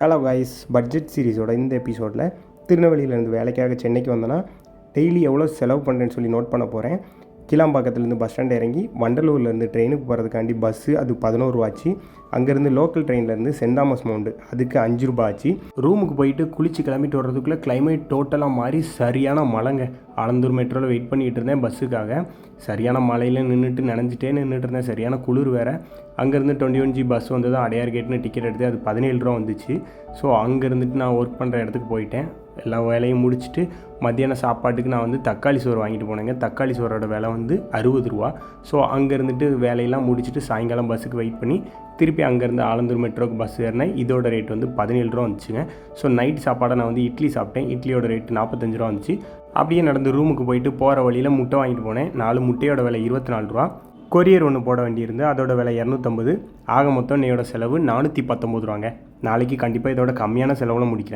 Hello guys, budget சீரிஸோட இந்த எபிசோடில் திருநெல்வேலியிலேருந்து வேலைக்காக சென்னைக்கு வந்தேன்னா டெய்லி எவ்வளோ செலவு பண்ணுறேன்னு சொல்லி நோட் பண்ண போகிறேன். கிளாம்பாக்கத்துலேருந்து பஸ் ஸ்டாண்ட் இறங்கி வண்டலூர்லேருந்து ட்ரெயினுக்கு போகிறதுக்காண்டி பஸ்ஸு அது 11 ரூபா ஆச்சு. அங்கேருந்து லோக்கல் ட்ரெயின்லேருந்து சென்ட் தாமஸ் மவுண்டு அதுக்கு 5 ரூபா ஆச்சு. ரூமுக்கு போயிட்டு குளிச்சு கிளம்பிட்டு வர்றதுக்குள்ளே கிளைமேட் டோட்டலாக மாறி சரியான மழைங்க. ஆலந்தூர் மெட்ரோவில் வெயிட் பண்ணிகிட்டு இருந்தேன் பஸ்ஸுக்காக. சரியான மழையில் நின்றுட்டு இருந்தேன். சரியான குளிர் வேறு. அங்கேருந்து 21G பஸ் வந்து தான் அடையார் கேட்னு டிக்கெட் எடுத்து அது 17 ரூபா வந்துச்சு. ஸோ அங்கேருந்துட்டு நான் ஒர்க் பண்ணுற இடத்துக்கு போயிட்டேன். எல்லா வேலையும் முடிச்சுட்டு மத்தியான சாப்பாட்டுக்கு நான் வந்து தக்காளி சோறு வாங்கிட்டு போனேங்க. தக்காளி சோறோட விலை வந்து 60 ரூபா. ஸோ அங்கேருந்துட்டு வேலையெல்லாம் முடிச்சுட்டு சாயங்காலம் பஸ்ஸுக்கு வெயிட் பண்ணி திருப்பி அங்கேருந்து ஆலந்தூர் மெட்ரோக்கு பஸ் ஏறினேன். இதோட ரேட் வந்து 17 ரூபா வந்துச்சுங்க. ஸோ நைட் சாப்பாடை நான் வந்து இட்லி சாப்பிட்டேன். இட்லியோட ரேட்டு 45 ரூபா வந்துச்சு. அப்படியே நடந்து ரூமுக்கு போயிட்டு போகிற வழியில் முட்டை வாங்கிட்டு போனேன். 4 முட்டையோட விலை 24 ரூபா. கொரியர் ஒன்று போட வேண்டியிருந்து அதோட விலை 250. ஆக மொத்தம் இன்னையோட செலவு 419 ரூபாங்க. நாளைக்கு கண்டிப்பாக இதோட கம்மியான செலவில் முடிக்கிறேன்.